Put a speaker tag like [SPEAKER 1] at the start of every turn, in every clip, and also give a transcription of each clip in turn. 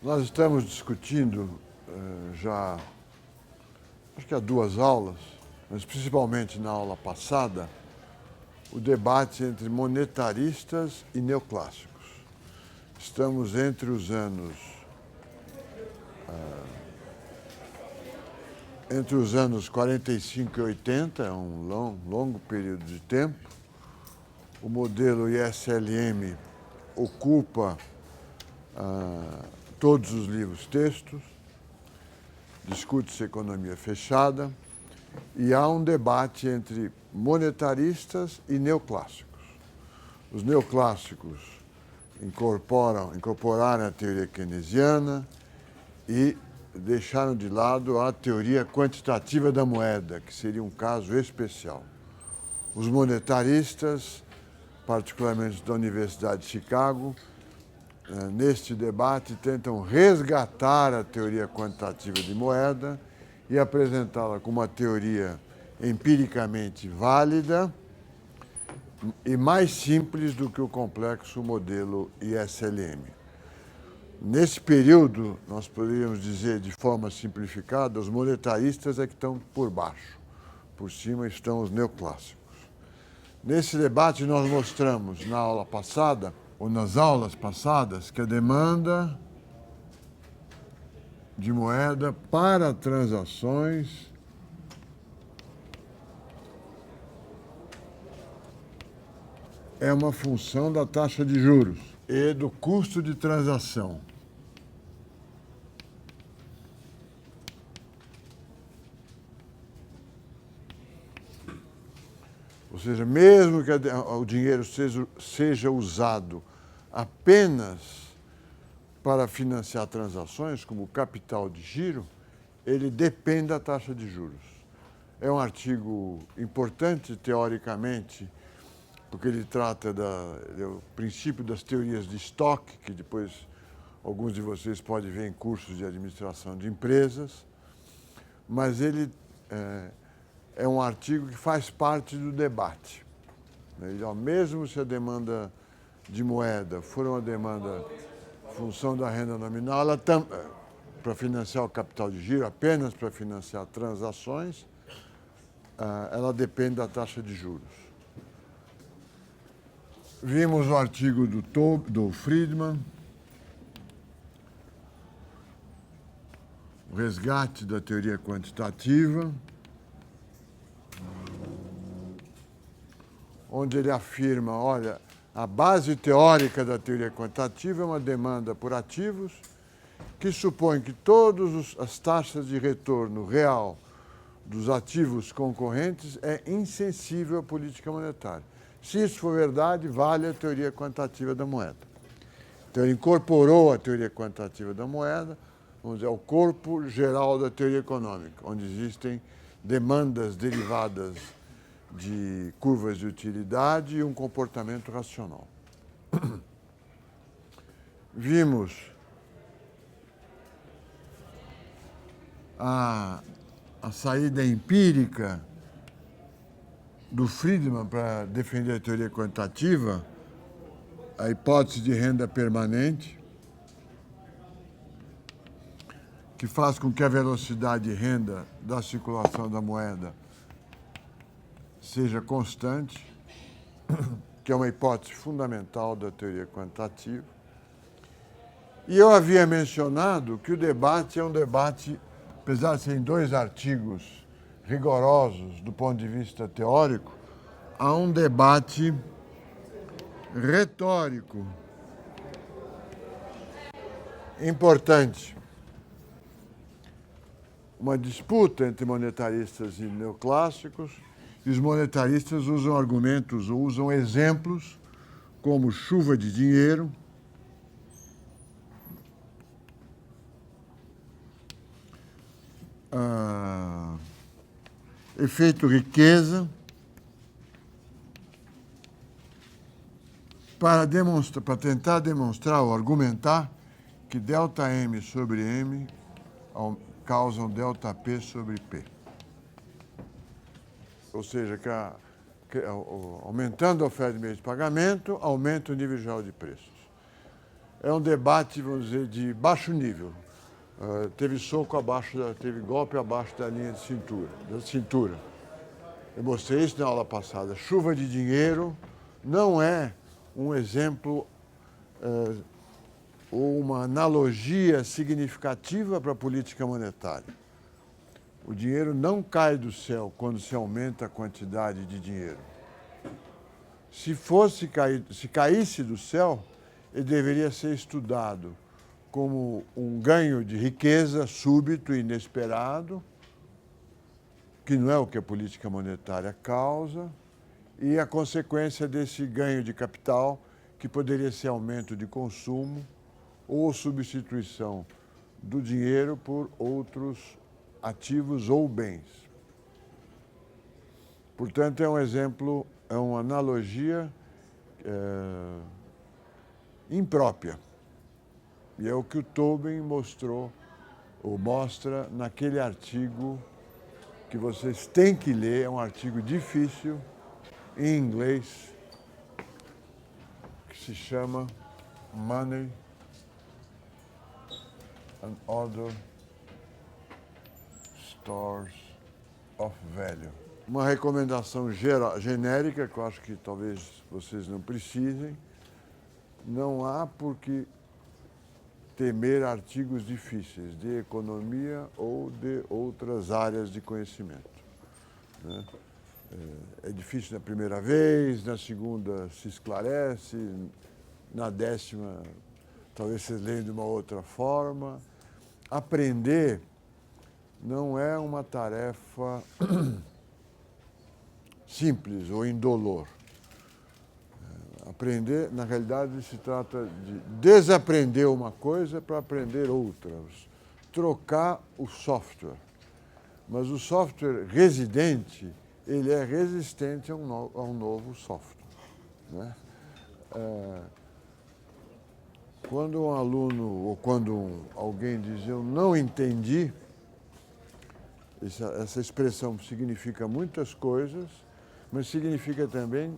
[SPEAKER 1] Nós estamos discutindo já, acho que há 2 aulas, mas principalmente na aula passada, o debate entre monetaristas e neoclássicos. Estamos entre os anos 45 e 80, é um longo período de tempo. O modelo ISLM ocupa todos os livros textos, discute-se economia fechada, e há um debate entre monetaristas e neoclássicos. Os neoclássicos incorporaram a teoria keynesiana e deixaram de lado a teoria quantitativa da moeda, que seria um caso especial. Os monetaristas, particularmente da Universidade de Chicago, neste debate tentam resgatar a teoria quantitativa de moeda e apresentá-la como uma teoria empiricamente válida e mais simples do que o complexo modelo ISLM. Nesse período, nós poderíamos dizer de forma simplificada, os monetaristas é que estão por baixo, por cima estão os neoclássicos. Nesse debate nós mostramos na aula passada, ou nas aulas passadas, que a demanda de moeda para transações é uma função da taxa de juros e do custo de transação. Ou seja, mesmo que o dinheiro seja usado apenas para financiar transações, como capital de giro, ele depende da taxa de juros. É um artigo importante teoricamente, porque ele trata do princípio das teorias de estoque, que depois alguns de vocês podem ver em cursos de administração de empresas, mas ele é um artigo que faz parte do debate. Mesmo se a demanda de moeda for uma demanda em função da renda nominal, ela para financiar o capital de giro, apenas para financiar transações, ela depende da taxa de juros. Vimos o artigo do Friedman, o resgate da teoria quantitativa, onde ele afirma, olha, a base teórica da teoria quantitativa é uma demanda por ativos que supõe que todas as taxas de retorno real dos ativos concorrentes é insensível à política monetária. Se isso for verdade, vale a teoria quantitativa da moeda. Então, ele incorporou a teoria quantitativa da moeda, vamos dizer, ao corpo geral da teoria econômica, onde existem demandas derivadas de curvas de utilidade e um comportamento racional. Vimos a saída empírica do Friedman para defender a teoria quantitativa, a hipótese de renda permanente, que faz com que a velocidade de renda da circulação da moeda seja constante, que é uma hipótese fundamental da teoria quantitativa. E eu havia mencionado que o debate é um debate, apesar de serem 2 artigos rigorosos do ponto de vista teórico, há um debate retórico importante. Uma disputa entre monetaristas e neoclássicos, e os monetaristas usam argumentos ou usam exemplos como chuva de dinheiro, efeito riqueza, para tentar demonstrar ou argumentar que ΔM sobre M causam ΔP sobre P. Ou seja, aumentando a oferta de meios de pagamento, aumenta o nível geral de preços. é um debate, vamos dizer, de baixo nível. Teve teve golpe abaixo da linha de cintura. Eu mostrei isso na aula passada. Chuva de dinheiro não é um exemplo ou uma analogia significativa para a política monetária. O dinheiro não cai do céu quando se aumenta a quantidade de dinheiro. Se caísse do céu, ele deveria ser estudado como um ganho de riqueza súbito e inesperado, que não é o que a política monetária causa, e a consequência desse ganho de capital, que poderia ser aumento de consumo ou substituição do dinheiro por outros ativos ou bens. Portanto, é um exemplo, é uma analogia imprópria. E é o que o Tobin mostrou, ou mostra naquele artigo que vocês têm que ler, é um artigo difícil, em inglês, que se chama Money and Other Stores of Value. Uma recomendação genérica, que eu acho que talvez vocês não precisem. Não há por que temer artigos difíceis de economia ou de outras áreas de conhecimento, né? É difícil na primeira vez, na segunda se esclarece, na 10ª talvez vocês leiam de uma outra forma. Aprender não é uma tarefa simples ou indolor. Aprender, na realidade, se trata de desaprender uma coisa para aprender outras. Trocar o software. Mas o software residente, ele é resistente a um novo software, né? Quando um aluno ou quando alguém diz eu não entendi, essa expressão significa muitas coisas, mas significa também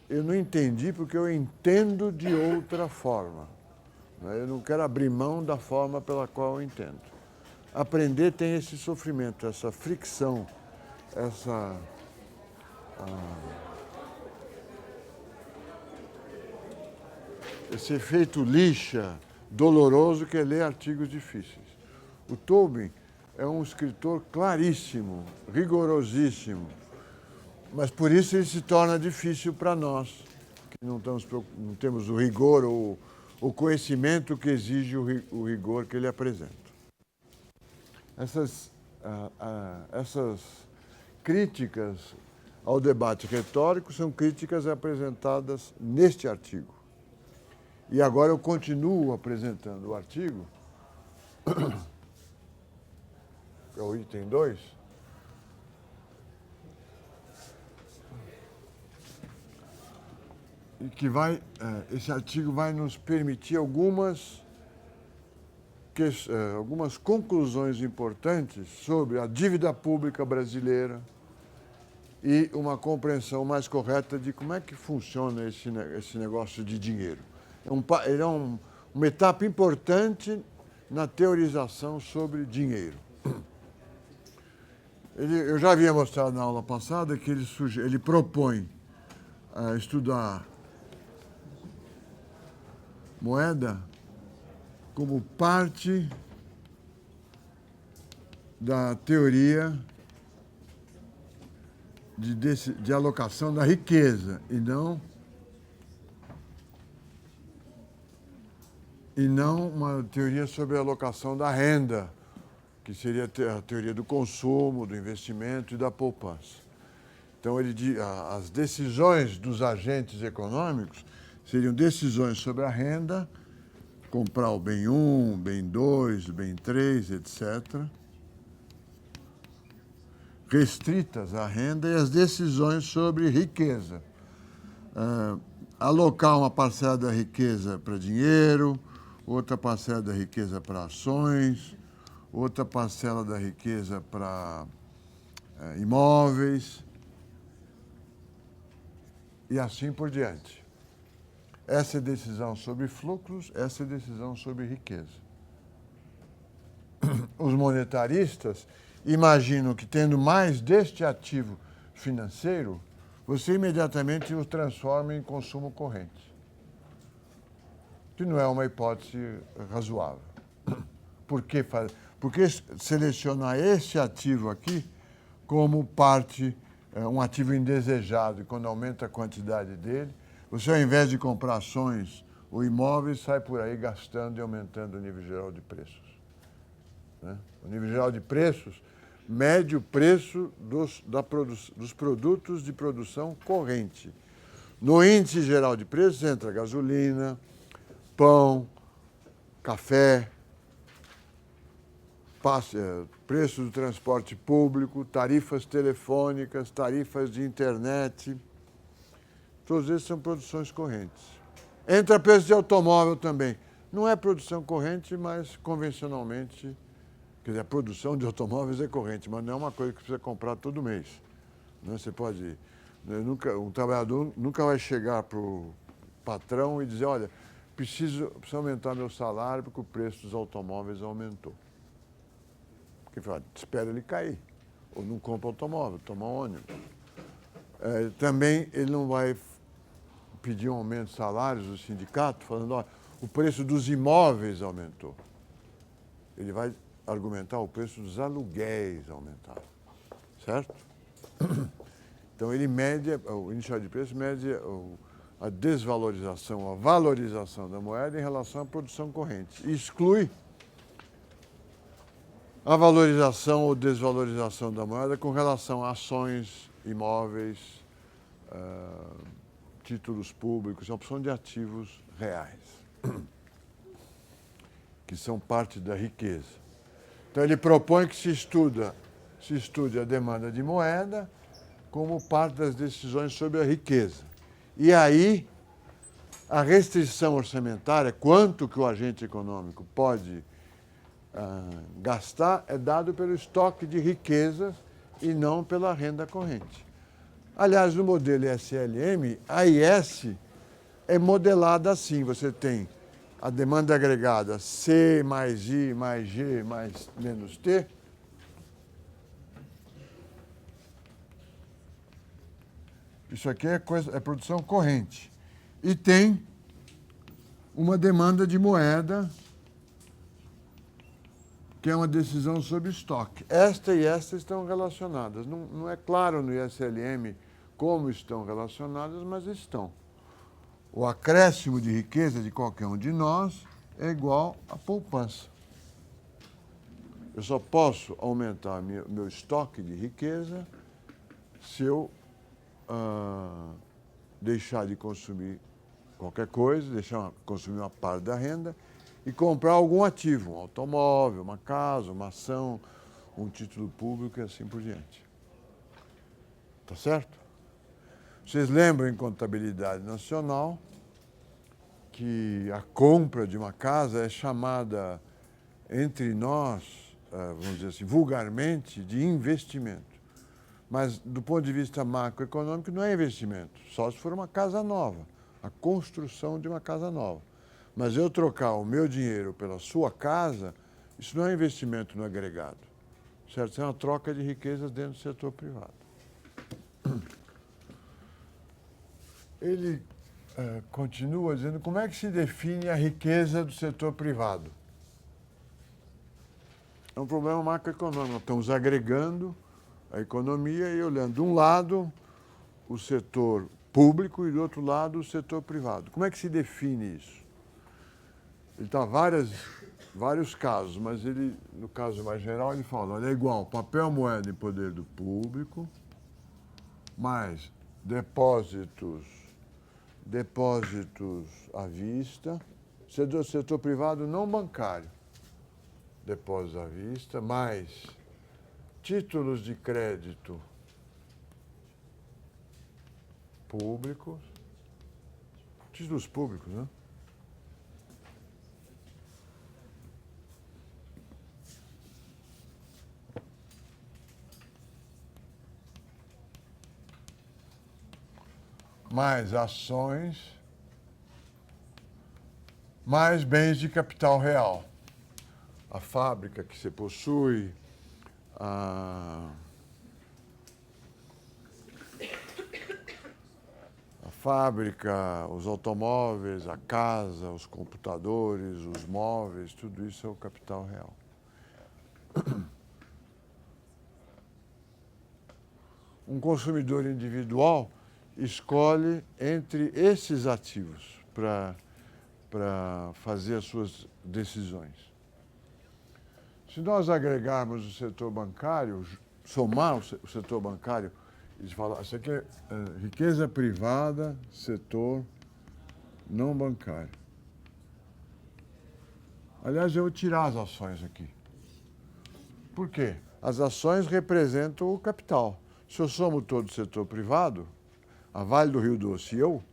[SPEAKER 1] eu não entendi porque eu entendo de outra forma. Eu não quero abrir mão da forma pela qual eu entendo. Aprender tem esse sofrimento, essa fricção, esse efeito lixa doloroso que é ler artigos difíceis. O Tobin é um escritor claríssimo, rigorosíssimo, mas por isso ele se torna difícil para nós, que não temos o rigor ou o conhecimento que exige o rigor que ele apresenta. Essas críticas ao debate retórico são críticas apresentadas neste artigo. E agora eu continuo apresentando o artigo, é o item 2, e que esse artigo vai nos permitir algumas conclusões importantes sobre a dívida pública brasileira e uma compreensão mais correta de como é que funciona esse negócio de dinheiro. Ele é uma etapa importante na teorização sobre dinheiro. Eu já havia mostrado na aula passada que ele propõe estudar moeda como parte da teoria de alocação da riqueza e não uma teoria sobre a alocação da renda, que seria a teoria do consumo, do investimento e da poupança. Então, as decisões dos agentes econômicos seriam decisões sobre a renda, comprar o bem 1, bem 2, bem 3, etc., restritas à renda, e as decisões sobre riqueza. Alocar uma parcela da riqueza para dinheiro, outra parcela da riqueza para ações, outra parcela da riqueza para imóveis, e assim por diante. Essa é decisão sobre fluxos, essa é decisão sobre riqueza. Os monetaristas imaginam que, tendo mais deste ativo financeiro, você imediatamente o transforma em consumo corrente, que não é uma hipótese razoável. Por que selecionar esse ativo aqui como parte, um ativo indesejado, e quando aumenta a quantidade dele, você, ao invés de comprar ações ou imóveis, sai por aí gastando e aumentando o nível geral de preços. Né? O nível geral de preços mede o preço dos produtos de produção corrente. No índice geral de preços entra gasolina, pão, café, preço do transporte público, tarifas telefônicas, tarifas de internet. Todos esses são produções correntes. Entra preço de automóvel também. Não é produção corrente, mas convencionalmente, quer dizer, a produção de automóveis é corrente, mas não é uma coisa que precisa comprar todo mês. Não, você pode... um trabalhador nunca vai chegar para o patrão e dizer, olha, preciso aumentar meu salário porque o preço dos automóveis aumentou. Porque fala, espera ele cair. Ou não compra automóvel, toma ônibus. Também ele não vai pedir um aumento de salários do sindicato, falando, olha, o preço dos imóveis aumentou. Ele vai argumentar o preço dos aluguéis aumentaram. Certo? Então ele mede, o índice de preço mede a desvalorização, a valorização da moeda em relação à produção corrente. E exclui a valorização ou desvalorização da moeda com relação a ações, imóveis, títulos públicos, a opção de ativos reais, que são parte da riqueza. Então ele propõe que se estude a demanda de moeda como parte das decisões sobre a riqueza. E aí, a restrição orçamentária, quanto que o agente econômico pode gastar, é dado pelo estoque de riquezas e não pela renda corrente. Aliás, no modelo SLM, a IS é modelada assim. Você tem a demanda agregada C mais I mais G mais menos T. Isso aqui é produção corrente. E tem uma demanda de moeda, que é uma decisão sobre estoque. Esta e esta estão relacionadas. Não é claro no ISLM como estão relacionadas, mas estão. O acréscimo de riqueza de qualquer um de nós é igual à poupança. Eu só posso aumentar meu estoque de riqueza se eu deixar de consumir qualquer coisa, deixar de consumir uma parte da renda e comprar algum ativo, um automóvel, uma casa, uma ação, um título público e assim por diante. Tá certo? Vocês lembram em contabilidade nacional que a compra de uma casa é chamada, entre nós, vamos dizer assim, vulgarmente, de investimento. Mas, do ponto de vista macroeconômico, não é investimento, só se for uma casa nova, a construção de uma casa nova. Mas eu trocar o meu dinheiro pela sua casa, isso não é investimento no agregado, certo? Isso é uma troca de riquezas dentro do setor privado. Ele continua dizendo como é que se define a riqueza do setor privado. É um problema macroeconômico. Nós estamos agregando a economia e olhando de um lado o setor público e do outro lado o setor privado. Como é que se define isso? Ele está vários casos, mas ele, no caso mais geral, ele fala, olha, é igual papel, moeda e poder do público, mais depósitos à vista, setor privado não bancário, depósitos à vista, mais títulos de crédito públicos, títulos públicos, né? Mais ações mais bens de capital real. A fábrica que você possui, a fábrica, os automóveis, a casa, os computadores, os móveis, tudo isso é o capital real. Um consumidor individual escolhe entre esses ativos para fazer as suas decisões. Se nós agregarmos o setor bancário, somar o setor bancário, eles falam, isso aqui é riqueza privada, setor não bancário. Aliás, eu vou tirar as ações aqui. Por quê? As ações representam o capital. Se eu somo todo o setor privado, a Vale do Rio Doce e eu,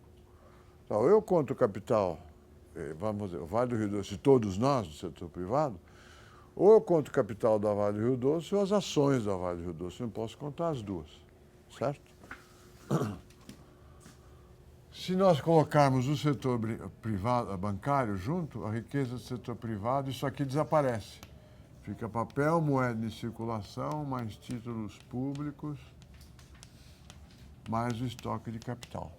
[SPEAKER 1] então eu conto o capital, vamos dizer, o Vale do Rio Doce e todos nós do setor privado, ou eu conto o capital da Vale do Rio Doce ou as ações da Vale do Rio Doce. Eu não posso contar as duas, certo? Se nós colocarmos o setor privado, bancário junto, a riqueza do setor privado, isso aqui desaparece. Fica papel, moeda em circulação, mais títulos públicos, mais o estoque de capital.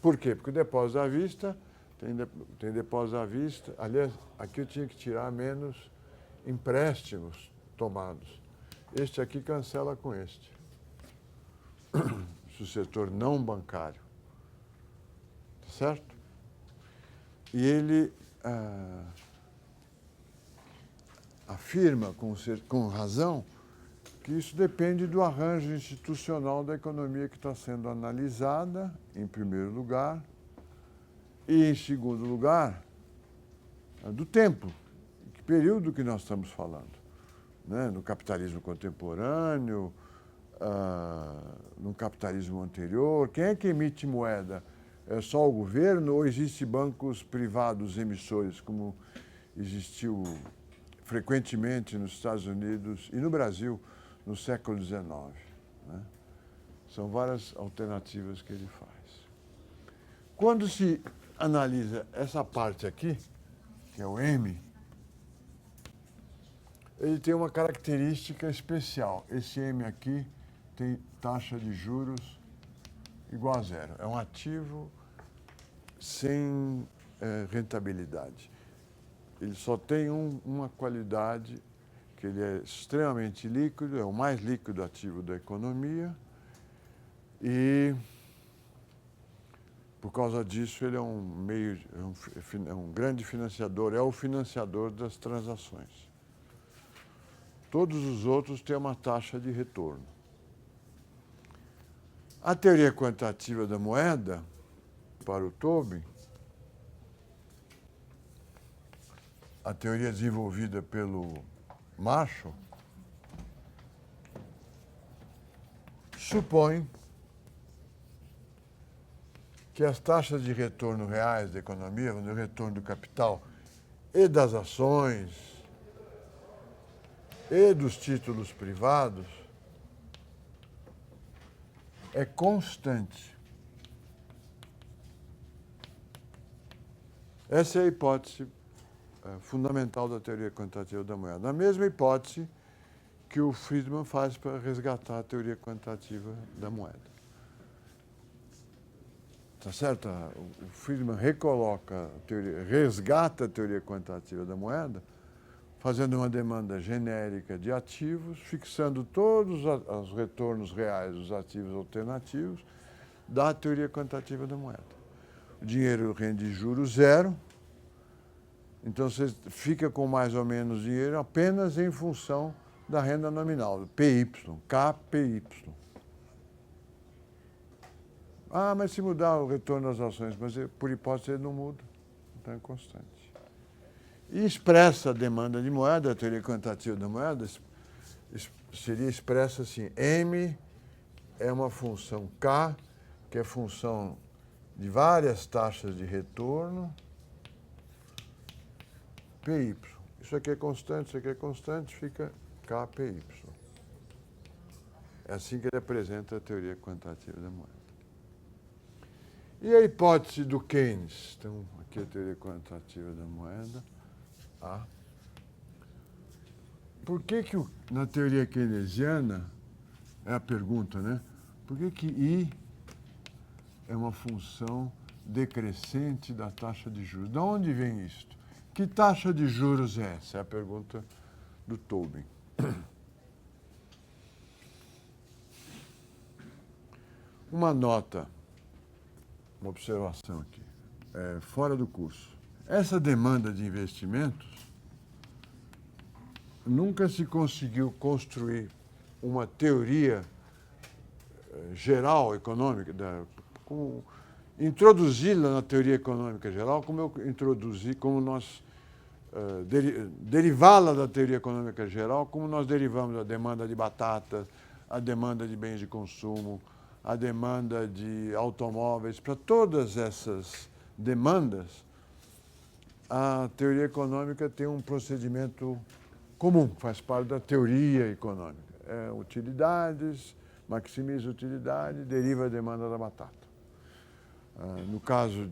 [SPEAKER 1] Por quê? Porque o depósito à vista, tem depósito à vista, aliás, aqui eu tinha que tirar menos empréstimos tomados. Este aqui cancela com este. O setor não bancário. Certo? E ele afirma com razão que isso depende do arranjo institucional da economia que está sendo analisada, em primeiro lugar, e, em segundo lugar, do tempo, que período que nós estamos falando. Né? No capitalismo contemporâneo, no capitalismo anterior. Quem é que emite moeda? É só o governo ou existem bancos privados emissores, como existiu frequentemente nos Estados Unidos e no Brasil no século XIX? Né? São várias alternativas que ele faz. Quando se analisa essa parte aqui, que é o M, ele tem uma característica especial. Esse M aqui tem taxa de juros igual a zero. É um ativo sem rentabilidade. Ele só tem uma qualidade, que ele é extremamente líquido, é o mais líquido ativo da economia e, por causa disso, ele é um grande financiador, é o financiador das transações. Todos os outros têm uma taxa de retorno. A teoria quantitativa da moeda, para o Tobin, a teoria desenvolvida pelo Marshall, supõe que as taxas de retorno reais da economia, o retorno do capital e das ações e dos títulos privados, é constante. Essa é a hipótese fundamental da teoria quantitativa da moeda. A mesma hipótese que o Friedman faz para resgatar a teoria quantitativa da moeda. Tá certo? O Friedman resgata a teoria quantitativa da moeda, fazendo uma demanda genérica de ativos, fixando todos os retornos reais dos ativos alternativos da teoria quantitativa da moeda. O dinheiro rende juros zero, então você fica com mais ou menos dinheiro apenas em função da renda nominal, PY, KPY. Ah, mas se mudar o retorno das ações, mas por hipótese ele não muda, então é constante. E expressa a demanda de moeda, a teoria quantitativa da moeda, seria expressa assim, M é uma função K, que é função de várias taxas de retorno, PY. Isso aqui é constante, isso aqui é constante, fica KPY. É assim que ele apresenta a teoria quantitativa da moeda. E a hipótese do Keynes? Então, aqui a teoria quantitativa da moeda. A. Por que na teoria keynesiana, é a pergunta, né? Por que I é uma função decrescente da taxa de juros? De onde vem isto? Que taxa de juros é essa? É a pergunta do Tobin. Uma nota, uma observação aqui, fora do curso. Essa demanda de investimentos nunca se conseguiu construir uma teoria geral econômica, introduzi-la na teoria econômica geral, como eu introduzi, como nós derivá-la da teoria econômica geral, como nós derivamos a demanda de batatas, a demanda de bens de consumo, a demanda de automóveis. Para todas essas demandas, a teoria econômica tem um procedimento comum, faz parte da teoria econômica. Utilidades, maximiza a utilidade, deriva a demanda da batata. No caso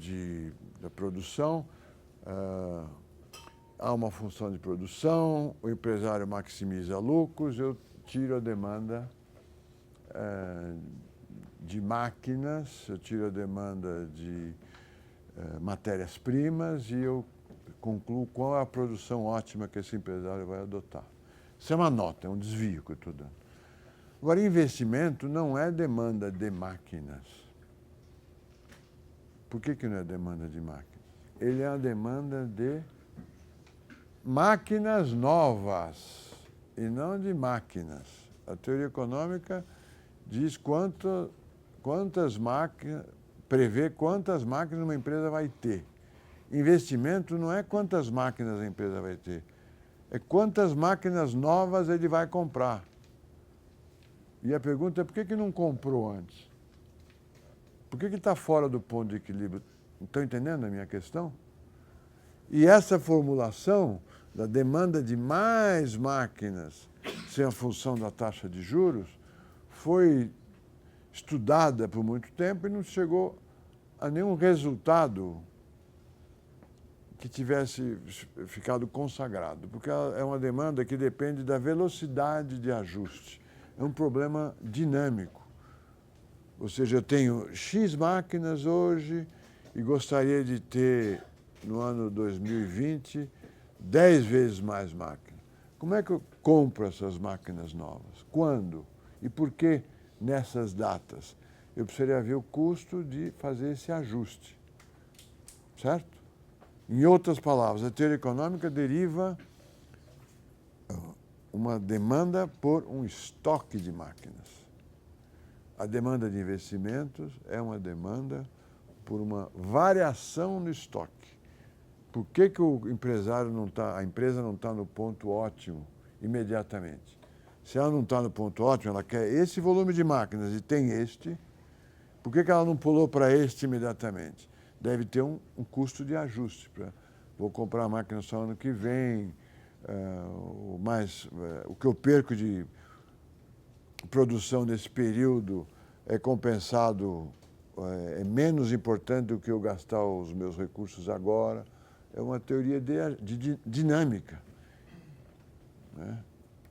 [SPEAKER 1] da produção, há uma função de produção, o empresário maximiza lucros, eu tiro a demanda de máquinas, eu tiro a demanda de matérias-primas e eu concluo qual é a produção ótima que esse empresário vai adotar. Isso é uma nota, é um desvio que eu estou dando. Agora, investimento não é demanda de máquinas. Por que não é demanda de máquinas? Ele é a demanda de máquinas novas e não de máquinas. A teoria econômica diz quantas máquinas, prevê quantas máquinas uma empresa vai ter. Investimento não é quantas máquinas a empresa vai ter, é quantas máquinas novas ele vai comprar. E a pergunta é por que não comprou antes? Por que está fora do ponto de equilíbrio? Estão entendendo a minha questão? E essa formulação da demanda de mais máquinas sem a função da taxa de juros foi estudada por muito tempo e não chegou a nenhum resultado que tivesse ficado consagrado, porque é uma demanda que depende da velocidade de ajuste. É um problema dinâmico. Ou seja, eu tenho X máquinas hoje e gostaria de ter, no ano 2020, 10 vezes mais máquinas. Como é que eu compro essas máquinas novas? Quando? E por que nessas datas? Eu precisaria ver o custo de fazer esse ajuste. Certo? Em outras palavras, a teoria econômica deriva uma demanda por um estoque de máquinas. A demanda de investimentos é uma demanda por uma variação no estoque. Por que o empresário a empresa não está no ponto ótimo imediatamente? Se ela não está no ponto ótimo, ela quer esse volume de máquinas e tem este, por que ela não pulou para este imediatamente? Deve ter um custo de ajuste. Vou comprar a máquina só ano que vem, o que eu perco de produção nesse período é compensado, é menos importante do que eu gastar os meus recursos agora. É uma teoria de dinâmica. Né?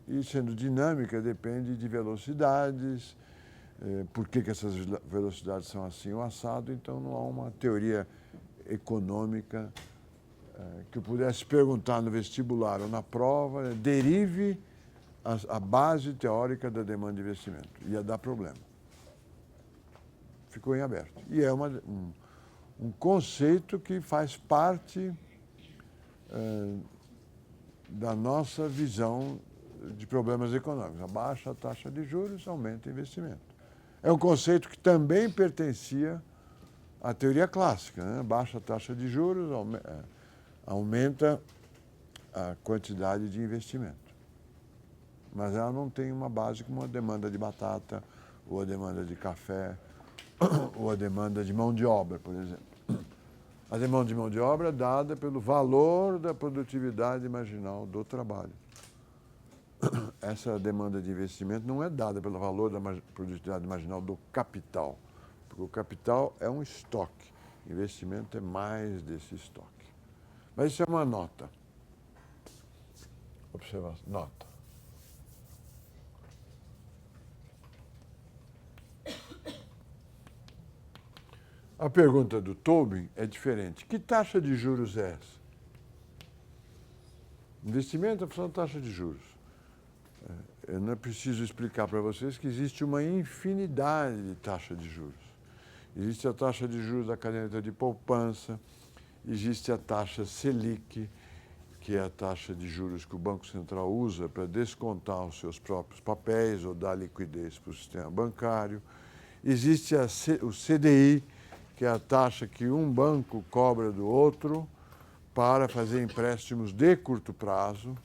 [SPEAKER 1] E sendo dinâmica, depende de velocidades, por que essas velocidades são assim ou assado, então não há uma teoria econômica que eu pudesse perguntar no vestibular ou na prova, derive a base teórica da demanda de investimento. Ia dar problema. Ficou em aberto. E é um conceito que faz parte da nossa visão de problemas econômicos. Abaixa a taxa de juros, aumenta o investimento. É um conceito que também pertencia à teoria clássica, né? Baixa a taxa de juros, aumenta a quantidade de investimento. Mas ela não tem uma base como a demanda de batata, ou a demanda de café, ou a demanda de mão de obra, por exemplo. A demanda de mão de obra é dada pelo valor da produtividade marginal do trabalho. Essa demanda de investimento não é dada pelo valor da produtividade marginal do capital. Porque o capital é um estoque, investimento é mais desse estoque. Mas isso é uma nota. Observação, nota. A pergunta do Tobin é diferente. Que taxa de juros é essa? Investimento é função da taxa de juros. Eu não preciso explicar para vocês que existe uma infinidade de taxas de juros. Existe a taxa de juros da caderneta de poupança, existe a taxa Selic, que é a taxa de juros que o Banco Central usa para descontar os seus próprios papéis ou dar liquidez para o sistema bancário. Existe o CDI, que é a taxa que um banco cobra do outro para fazer empréstimos de curto prazo.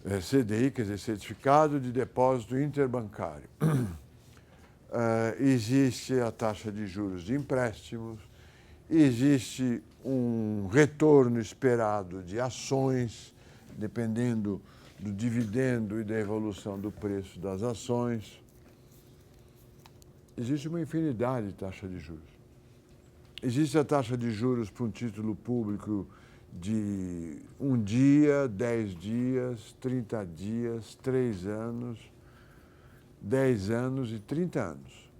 [SPEAKER 1] CDI, quer dizer, Certificado de Depósito Interbancário. Existe a taxa de juros de empréstimos, existe um retorno esperado de ações, dependendo do dividendo e da evolução do preço das ações. Existe uma infinidade de taxas de juros. Existe a taxa de juros para um título público de 1 dia, 10 dias, 30 dias, 3 anos, 10 anos e 30 anos.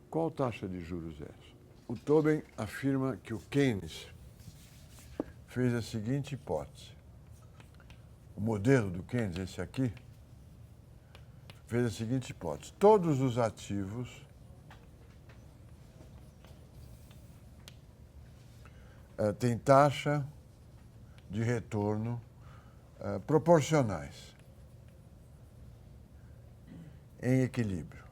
[SPEAKER 1] Qual taxa de juros é essa? O Tobin afirma que o Keynes fez a seguinte hipótese. O modelo do Keynes, esse aqui, fez a seguinte hipótese. Todos os ativos têm taxa de retorno proporcionais, em equilíbrio.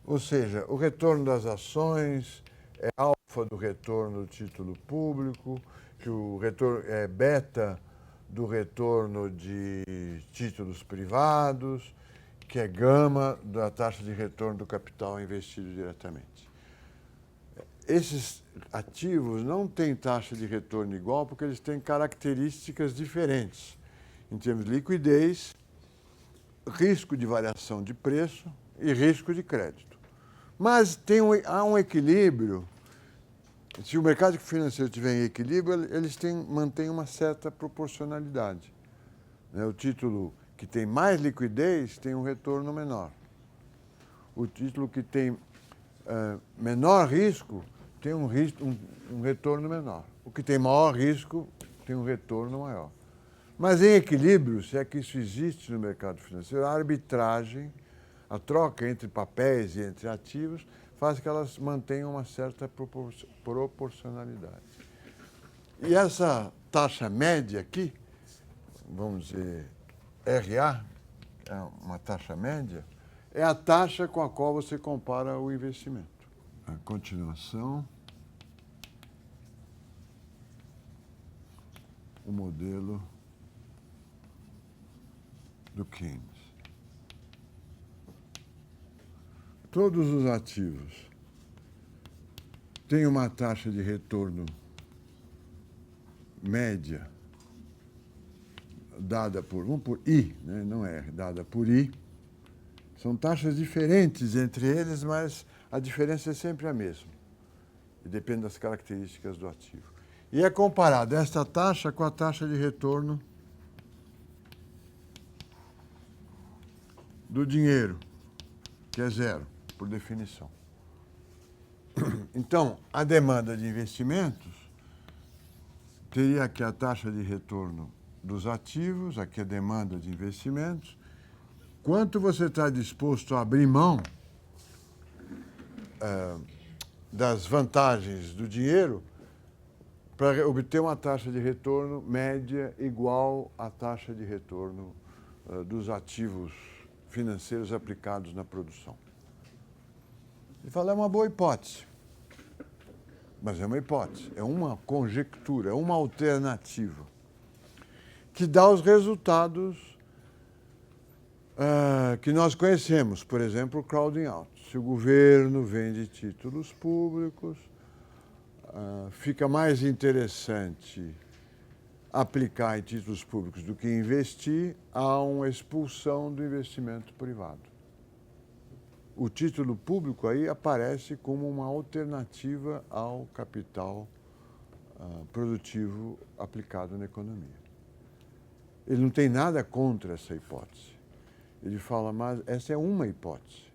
[SPEAKER 1] Ou seja, o retorno das ações é alfa do retorno do título público, que o retorno é beta do retorno de títulos privados, que é gama da taxa de retorno do capital investido diretamente. Esses ativos não têm taxa de retorno igual porque eles têm características diferentes em termos de liquidez, risco de variação de preço e risco de crédito. Mas há um equilíbrio. Se o mercado financeiro estiver em equilíbrio, eles mantêm uma certa proporcionalidade. O título que tem mais liquidez tem um retorno menor. O título que tem menor risco tem um retorno menor. O que tem maior risco tem um retorno maior. Mas em equilíbrio, se é que isso existe no mercado financeiro, a arbitragem, a troca entre papéis e entre ativos, faz que elas mantenham uma certa proporcionalidade. E essa taxa média aqui, vamos dizer, RA, é uma taxa média, é a taxa com a qual você compara o investimento. A continuação, o modelo do Keynes. Todos os ativos têm uma taxa de retorno média dada vamos por I, né? Não é dada por I. São taxas diferentes entre eles, mas a diferença é sempre a mesma. E depende das características do ativo. E é comparada esta taxa com a taxa de retorno do dinheiro, que é zero, por definição. Então, a demanda de investimentos teria aqui a taxa de retorno dos ativos, aqui a demanda de investimentos, quanto você está disposto a abrir mão das vantagens do dinheiro para obter uma taxa de retorno média igual à taxa de retorno dos ativos financeiros aplicados na produção. Ele fala, é uma boa hipótese, mas é uma hipótese, é uma conjectura, é uma alternativa que dá os resultados que nós conhecemos, por exemplo, o crowding out. Se o governo vende títulos públicos, fica mais interessante aplicar em títulos públicos do que investir, há uma expulsão do investimento privado. o título público aí aparece como uma alternativa ao capital produtivo aplicado na economia. Ele não tem nada contra essa hipótese. Ele fala, mas essa é uma hipótese.